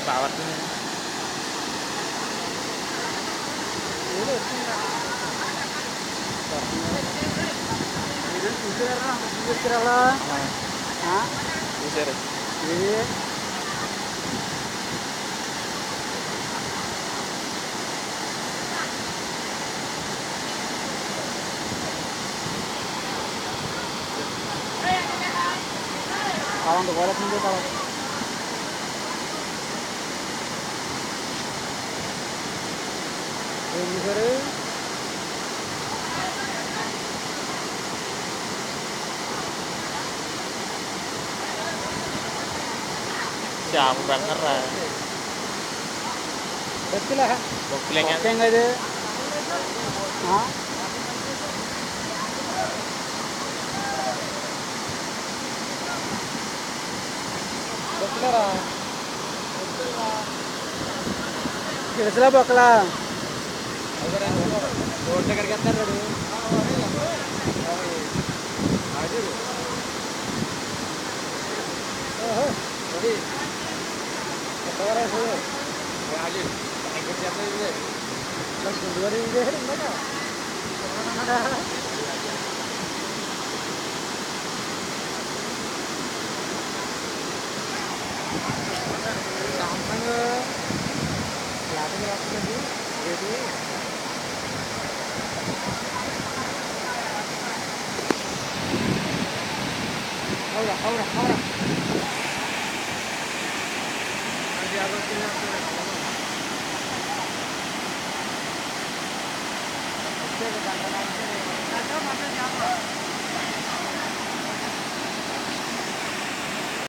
power చూసారా చూసారు kawan boleh tunjuk kalau ini sore siapa bener betul lah bokilnya enggak ada ah తెలుసులా బొక్కలా road దగ్గరికి వెళ్తారు సామ్సంగ్ లాటింగ్ రాస్తుందండి రేపు అవురా అవురా అవురా వచ్చే